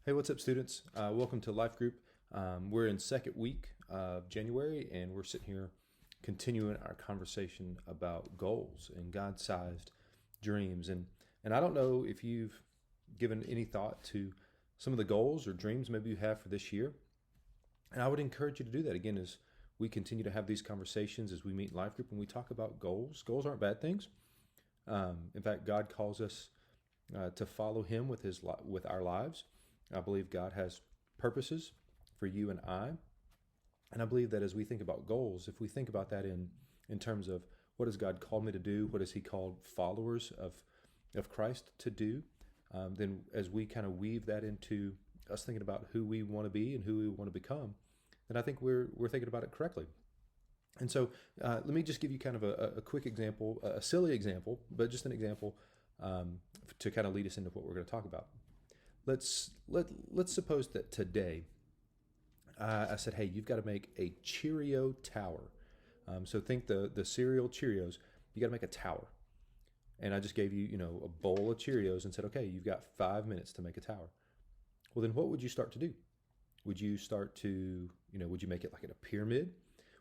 Hey, what's up, students? Welcome to Life Group. We're in second week of January, and we're sitting here continuing our conversation about goals and God-sized dreams. And I don't know if you've given any thought to some of the goals or dreams maybe you have for this year. And I would encourage you to do that again as we continue to have these conversations as we meet in Life Group and we talk about goals. Goals aren't bad things. In fact, God calls us to follow Him with with our lives. I believe God has purposes for you and I believe that as we think about goals, if we think about that in terms of what has God called me to do, what has He called followers of Christ to do, then as we kind of weave that into us thinking about who we want to be and who we want to become, then I think we're thinking about it correctly. And so let me just give you kind of a quick example, a silly example, but just an example to kind of lead us into what we're going to talk about. Let's suppose that today I said, hey, you've got to make a Cheerio tower. So think the cereal Cheerios. You got to make a tower, and I just gave you a bowl of Cheerios and said, okay, you've got 5 minutes to make a tower. Well, then what would you start to do? Would you start to would you make it like in a pyramid?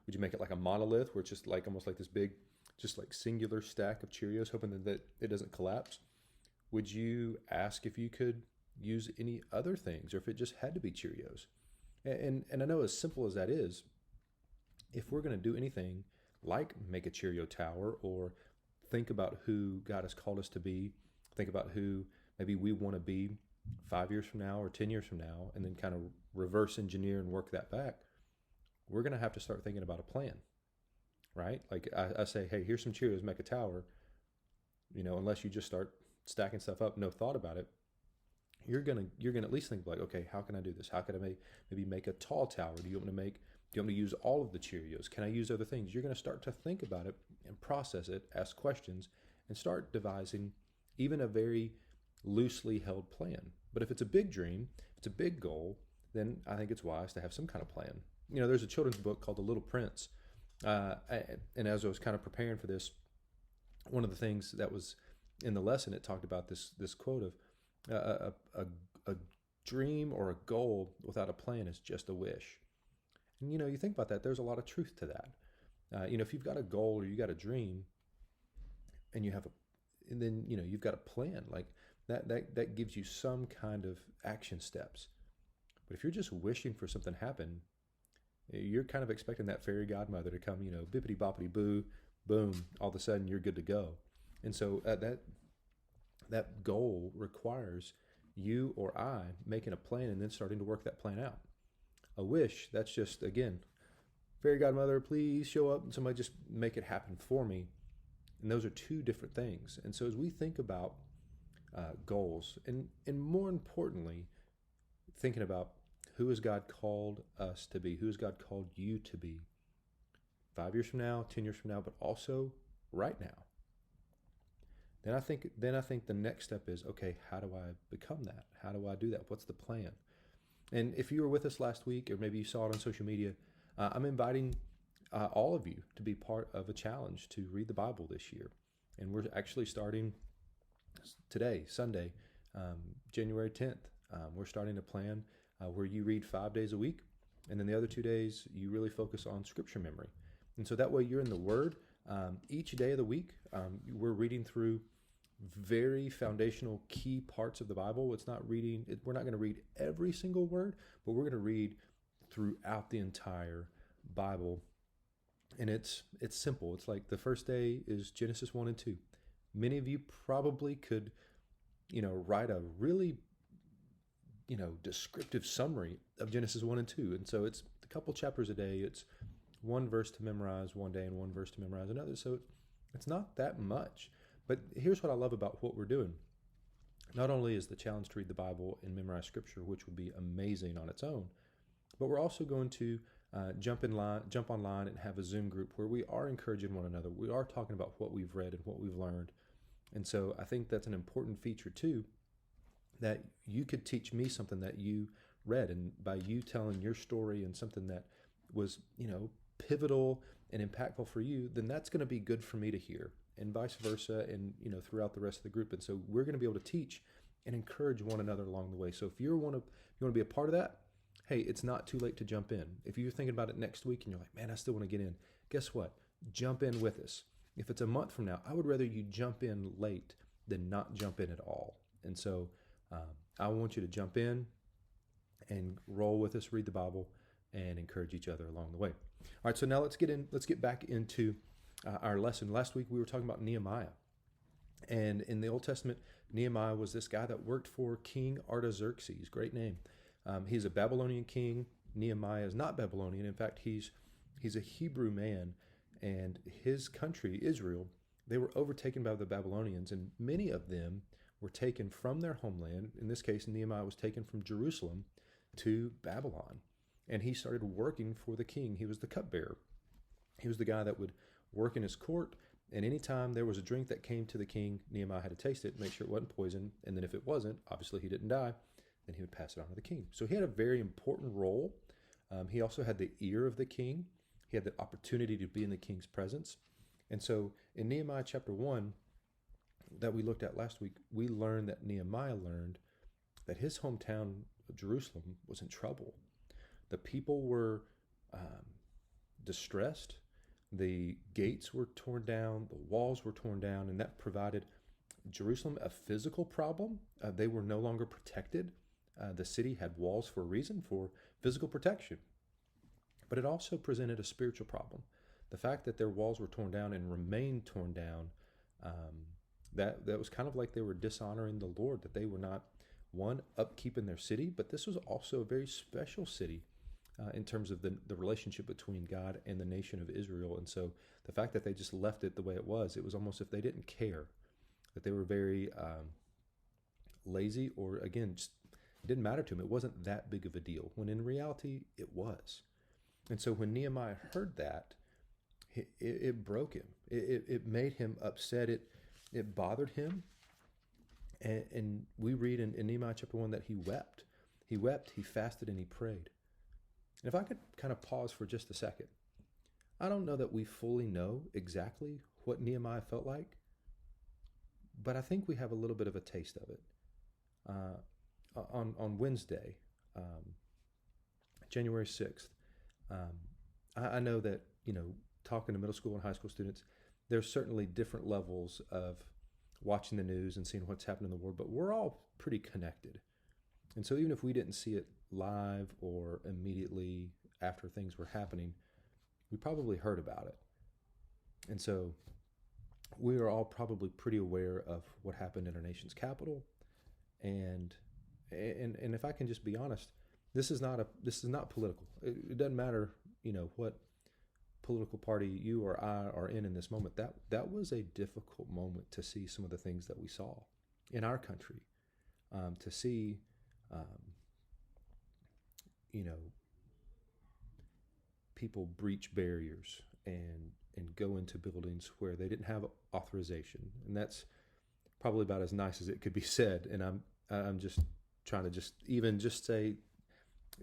Would you make it like a monolith where it's just like almost like this big, just like singular stack of Cheerios, hoping that it doesn't collapse? Would you ask if you could use any other things or if it just had to be Cheerios? And I know as simple as that is, if we're going to do anything like make a Cheerio tower or think about who God has called us to be, think about who maybe we want to be 5 years from now or 10 years from now, and then kind of reverse engineer and work that back, we're going to have to start thinking about a plan, right? Like I say, hey, here's some Cheerios, make a tower. Unless you just start stacking stuff up, no thought about it, you're gonna at least think like, okay, how can I do this? How can I maybe make a tall tower? Do you want me to use all of the Cheerios? Can I use other things? You're gonna start to think about it and process it, ask questions, and start devising even a very loosely held plan. But if it's a big dream, if it's a big goal, then I think it's wise to have some kind of plan. There's a children's book called The Little Prince, and as I was kind of preparing for this, one of the things that was in the lesson, it talked about this quote of a dream or a goal without a plan is just a wish. And you think about that, there's a lot of truth to that. If you've got a goal or you got a dream and then you've got a plan, like that gives you some kind of action steps. But if you're just wishing for something to happen, you're kind of expecting that fairy godmother to come, bippity boppity boo, boom, all of a sudden you're good to go. And so that goal requires you or I making a plan and then starting to work that plan out. A wish, that's just, again, fairy godmother, please show up and somebody just make it happen for me. And those are two different things. And so as we think about goals, and more importantly, thinking about who has God called us to be, who has God called you to be 5 years from now, 10 years from now, but also right now. Then I think the next step is, okay, how do I become that? How do I do that? What's the plan? And if you were with us last week, or maybe you saw it on social media, I'm inviting all of you to be part of a challenge to read the Bible this year. And we're actually starting today, Sunday, January 10th. We're starting a plan where you read 5 days a week, and then the other 2 days you really focus on scripture memory. And so that way you're in the Word. Each day of the week, we're reading through very foundational key parts of the Bible. We're not going to read every single word, but we're going to read throughout the entire Bible. And it's simple. It's like the first day is Genesis 1 and 2. Many of you probably could, write a really, descriptive summary of Genesis 1 and 2. And so it's a couple chapters a day. It's one verse to memorize one day and one verse to memorize another. So it's not that much. But here's what I love about what we're doing. Not only is the challenge to read the Bible and memorize scripture, which would be amazing on its own, but we're also going to jump online and have a Zoom group where we are encouraging one another. We are talking about what we've read and what we've learned. And so I think that's an important feature too, that you could teach me something that you read. And by you telling your story and something that was, pivotal and impactful for you, then that's going to be good for me to hear, and vice versa, and throughout the rest of the group. And so we're going to be able to teach and encourage one another along the way. So if you want to be a part of that, hey, it's not too late to jump in. If you're thinking about it next week and you're like, man, I still want to get in, guess what? Jump in with us. If it's a month from now, I would rather you jump in late than not jump in at all. And so I want you to jump in and roll with us, read the Bible, and encourage each other along the way. All right, so now let's get back into our lesson. Last week we were talking about Nehemiah. And in the Old Testament, Nehemiah was this guy that worked for King Artaxerxes. Great name. He's a Babylonian king. Nehemiah is not Babylonian. In fact, he's a Hebrew man, and his country, Israel, they were overtaken by the Babylonians, and many of them were taken from their homeland. In this case, Nehemiah was taken from Jerusalem to Babylon, and he started working for the king. He was the cupbearer. He was the guy that would work in his court, and anytime there was a drink that came to the king, Nehemiah had to taste it, make sure it wasn't poison, and then if it wasn't, obviously he didn't die, then he would pass it on to the king. So he had a very important role. He also had the ear of the king. He had the opportunity to be in the king's presence. And so in Nehemiah chapter 1 that we looked at last week, we learned that Nehemiah learned that his hometown of Jerusalem was in trouble. The people were distressed. The gates were torn down. The walls were torn down, and that provided Jerusalem a physical problem. They were no longer protected. The city had walls for a reason, for physical protection. But it also presented a spiritual problem. The fact that their walls were torn down and remained torn down, that was kind of like they were dishonoring the Lord, that they were not, one, upkeeping their city, but this was also a very special city in terms of the relationship between God and the nation of Israel. And so the fact that they just left it the way it was almost if they didn't care, that they were very lazy, or again, just it didn't matter to them. It wasn't that big of a deal, when in reality it was. And so when Nehemiah heard that, it broke him. It made him upset. It bothered him. And we read in Nehemiah chapter 1 that he wept. He wept, he fasted, and he prayed. And if I could kind of pause for just a second, I don't know that we fully know exactly what Nehemiah felt like, but I think we have a little bit of a taste of it. On Wednesday, January 6th, I know that, talking to middle school and high school students, there's certainly different levels of watching the news and seeing what's happening in the world, but we're all pretty connected. And so even if we didn't see it live or immediately after things were happening, we probably heard about it. And so we are all probably pretty aware of what happened in our nation's capital. And if I can just be honest, this is not political. It doesn't matter, what political party you or I are in this moment. That was a difficult moment to see some of the things that we saw in our country, to see, people breach barriers and go into buildings where they didn't have authorization, and that's probably about as nice as it could be said. And I'm just trying to say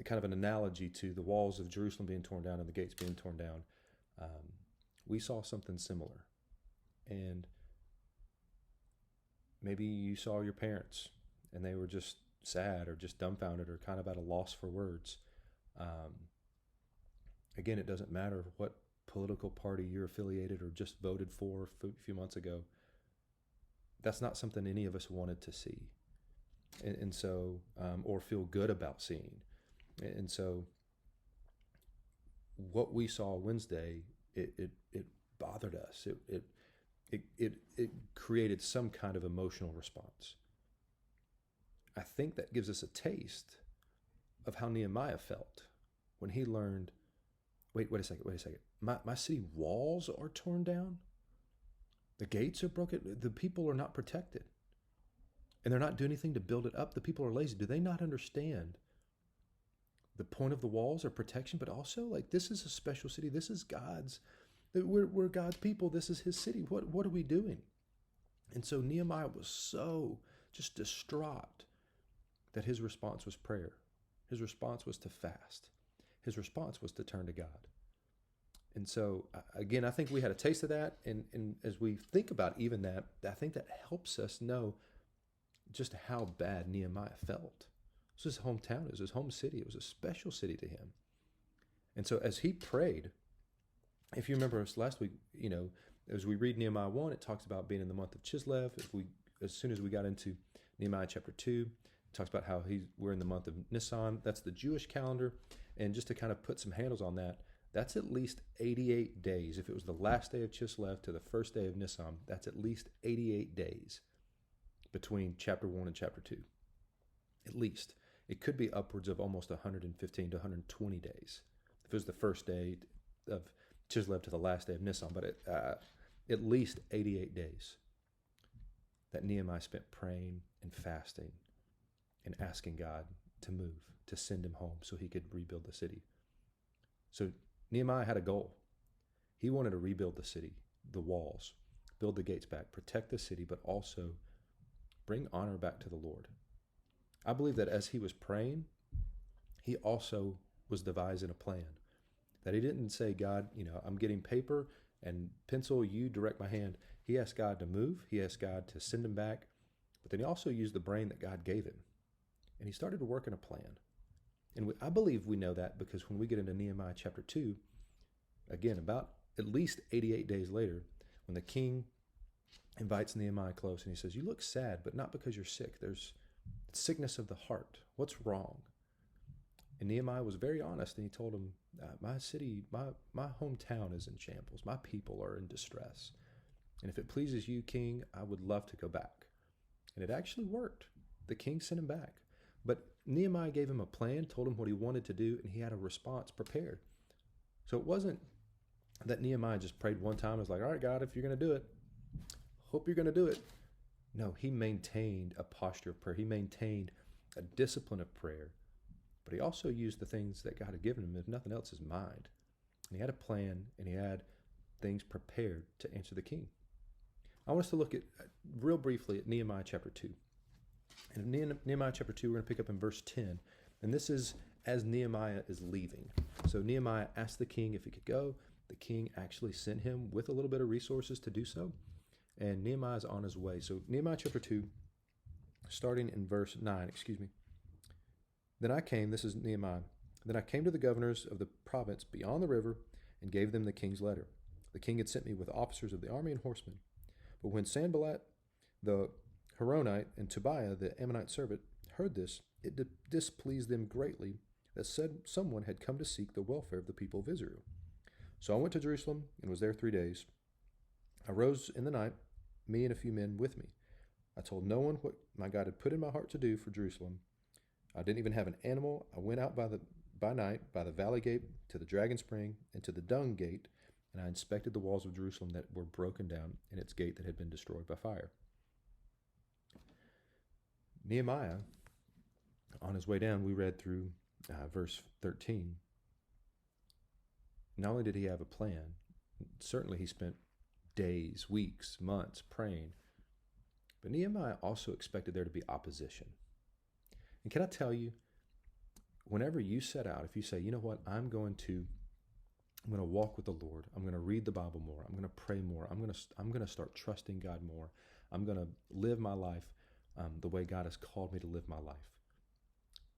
kind of an analogy to the walls of Jerusalem being torn down and the gates being torn down. We saw something similar, and maybe you saw your parents and they were just sad or just dumbfounded or kind of at a loss for words. Again, it doesn't matter what political party you're affiliated or just voted for a few months ago. That's not something any of us wanted to see, and so or feel good about seeing. And so what we saw Wednesday, it bothered us. It created some kind of emotional response. I think that gives us a taste of how Nehemiah felt when he learned, wait a second. My city walls are torn down. The gates are broken. The people are not protected. And they're not doing anything to build it up. The people are lazy. Do they not understand the point of the walls are protection, but also this is a special city. This is we're God's people. This is his city. What are we doing? And so Nehemiah was so just distraught that his response was prayer. His response was to fast. His response was to turn to God. And so, again, I think we had a taste of that. And as we think about even that, I think that helps us know just how bad Nehemiah felt. This was his hometown. It was his home city. It was a special city to him. And so as he prayed, if you remember us last week, as we read Nehemiah 1, it talks about being in the month of Chislev. As soon as we got into Nehemiah chapter 2, it talks about how we're in the month of Nisan. That's the Jewish calendar. And just to kind of put some handles on that, that's at least 88 days. If it was the last day of Chislev to the first day of Nisan, that's at least 88 days between chapter 1 and chapter 2. At least. It could be upwards of almost 115 to 120 days if it was the first day of Chislev to the last day of Nisan, but at least 88 days that Nehemiah spent praying and fasting and asking God to move, to send him home so he could rebuild the city. So Nehemiah had a goal. He wanted to rebuild the city, the walls, build the gates back, protect the city, but also bring honor back to the Lord. I believe that as he was praying, he also was devising a plan. That he didn't say, God, I'm getting paper and pencil, you direct my hand. He asked God to move. He asked God to send him back. But then he also used the brain that God gave him. And he started to work in a plan. And I believe we know that because when we get into Nehemiah chapter 2, again, about at least 88 days later, when the king invites Nehemiah close and he says, you look sad, but not because you're sick. There's sickness of the heart. What's wrong? And Nehemiah was very honest, and he told him, my city, my hometown is in shambles. My people are in distress. And if it pleases you, king, I would love to go back. And it actually worked. The king sent him back. But Nehemiah gave him a plan, told him what he wanted to do, and he had a response prepared. So it wasn't that Nehemiah just prayed one time and was like, all right, God, if you're going to do it, hope you're going to do it. No, he maintained a posture of prayer. He maintained a discipline of prayer. But he also used the things that God had given him, if nothing else, his mind. And he had a plan, and he had things prepared to answer the king. I want us to look at, real briefly, at Nehemiah chapter 2. And in Nehemiah chapter 2, we're going to pick up in verse 10. And this is as Nehemiah is leaving. So Nehemiah asked the king if he could go. The king actually sent him with a little bit of resources to do so. And Nehemiah's on his way. So Nehemiah chapter 2, starting in verse 9, Then I came, this is Nehemiah, then I came to the governors of the province beyond the river and gave them the king's letter. The king had sent me with officers of the army and horsemen. But when Sanballat the Horonite and Tobiah the Ammonite servant heard this, it displeased them greatly that someone had come to seek the welfare of the people of Israel. So I went to Jerusalem and was there 3 days. I rose in the night, me and a few men with me. I told no one what my God had put in my heart to do for Jerusalem. I didn't even have an animal. I went out by night by the valley gate to the dragon spring and to the dung gate, and I inspected the walls of Jerusalem that were broken down and its gate that had been destroyed by fire. Nehemiah, on his way down, we read through verse 13. Not only did he have a plan, certainly he spent days, weeks, months praying, but Nehemiah also expected there to be opposition. And can I tell you, whenever you set out, if you say, you know what, I'm going to walk with the Lord. I'm going to read the Bible more. I'm going to pray more. I'm going to start trusting God more. I'm going to live my life the way God has called me to live my life.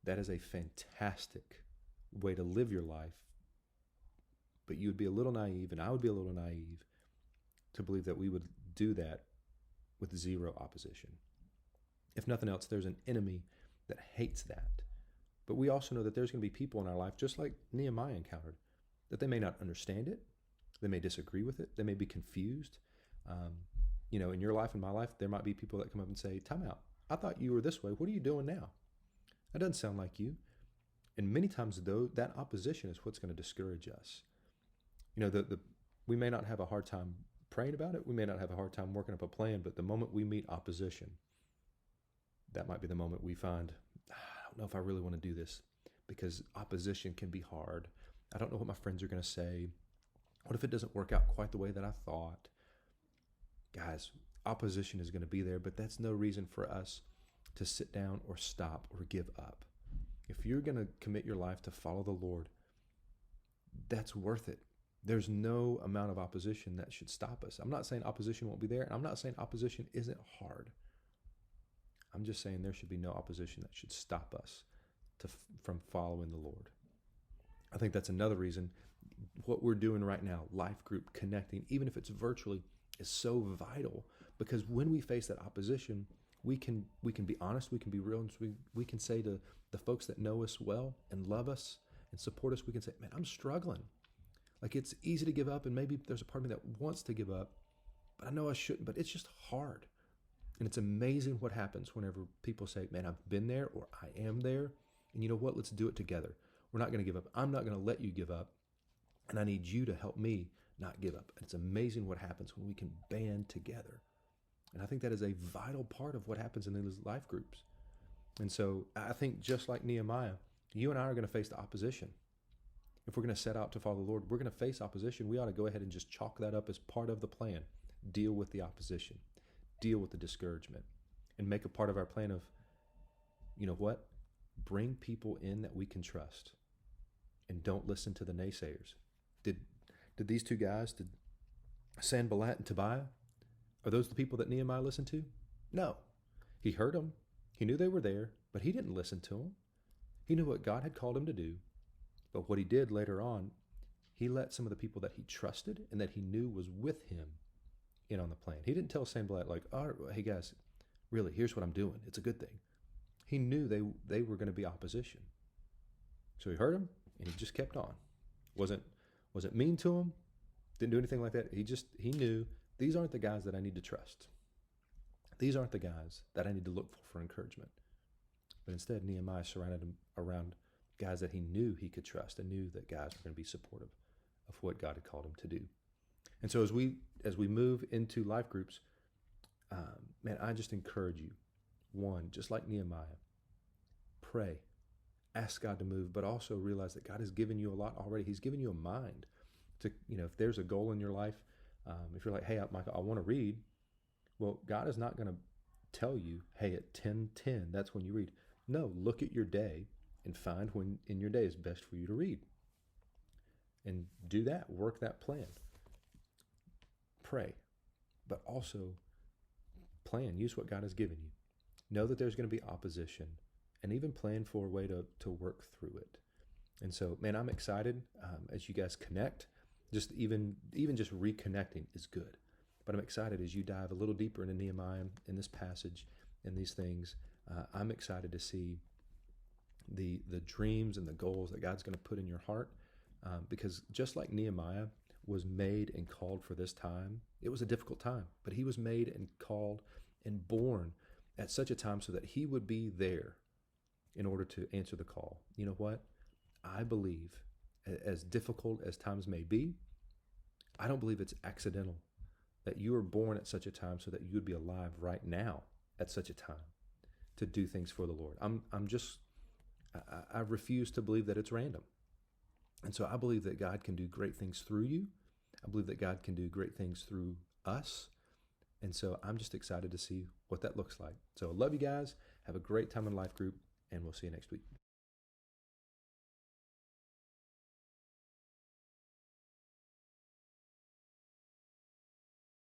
That is a fantastic way to live your life. But you would be a little naive, and I would be a little naive to believe that we would do that with zero opposition. If nothing else, there's an enemy that hates that. But we also know that there's going to be people in our life, just like Nehemiah encountered, that they may not understand it. They may disagree with it. They may be confused. In your life and my life, there might be people that come up and say, time out. I thought you were this way. What are you doing now? That doesn't sound like you. And many times, though, that opposition is what's going to discourage us. We may not have a hard time praying about it. We may not have a hard time working up a plan, but the moment we meet opposition, that might be the moment we find, I don't know if I really want to do this, because opposition can be hard. I don't know what my friends are going to say. What if it doesn't work out quite the way that I thought? Guys, opposition is going to be there, but that's no reason for us to sit down or stop or give up. If you're going to commit your life to follow the Lord, that's worth it. There's no amount of opposition that should stop us. I'm not saying opposition won't be there, and I'm not saying opposition isn't hard. I'm just saying there should be no opposition that should stop us from following the Lord. I think that's another reason what we're doing right now, life group, connecting, even if it's virtually, is so vital, because when we face that opposition, we can be honest, we can be real, and we can say to the folks that know us well and love us and support us, we can say, man, I'm struggling. Like, it's easy to give up, and maybe there's a part of me that wants to give up, but I know I shouldn't, but it's just hard. And it's amazing what happens whenever people say, man, I've been there, or I am there, and you know what, let's do it together. We're not going to give up. I'm not going to let you give up, and I need you to help me not give up. And it's amazing what happens when we can band together. And I think that is a vital part of what happens in these life groups. And so I think, just like Nehemiah, you and I are going to face the opposition. If we're going to set out to follow the Lord, we're going to face opposition. We ought to go ahead and just chalk that up as part of the plan. Deal with the opposition, deal with the discouragement, and make a part of our plan of, you know what? Bring people in that we can trust, and don't listen to the naysayers. Did these two guys, did Sanballat and Tobiah, are those the people that Nehemiah listened to? No. He heard them. He knew they were there, but he didn't listen to them. He knew what God had called him to do. But what he did later on, he let some of the people that he trusted and that he knew was with him in on the plan. He didn't tell Sanballat, like, oh, hey guys, really, here's what I'm doing. It's a good thing. He knew they were going to be opposition. So he heard them, and he just kept on. Wasn't mean to him, didn't do anything like that. He knew, these aren't the guys that I need to trust. These aren't the guys that I need to look for encouragement. But instead, Nehemiah surrounded him around guys that he knew he could trust, and knew that guys were going to be supportive of what God had called him to do. And so as we move into life groups, man, I just encourage you, one, just like Nehemiah, pray, ask God to move, but also realize that God has given you a lot already. He's given you a mind to, if there's a goal in your life, if you're like, hey, Michael, I want to read. Well, God is not going to tell you, hey, at 10:10, that's when you read. No, look at your day and find when in your day is best for you to read. And do that, work that plan. Pray, but also plan, use what God has given you. Know that there's going to be opposition, and even plan for a way to work through it. And so, man, I'm excited as you guys connect. Just even just reconnecting is good. But I'm excited as you dive a little deeper into Nehemiah, in this passage, and these things. I'm excited to see the dreams and the goals that God's going to put in your heart, because just like Nehemiah was made and called for this time, it was a difficult time, but he was made and called and born at such a time so that he would be there in order to answer the call. You know what? I believe, as difficult as times may be, I don't believe it's accidental that you were born at such a time so that you would be alive right now at such a time to do things for the Lord. I refuse to believe that it's random. And so I believe that God can do great things through you. I believe that God can do great things through us. And so I'm just excited to see what that looks like. So I love you guys. Have a great time in Life Group, and we'll see you next week.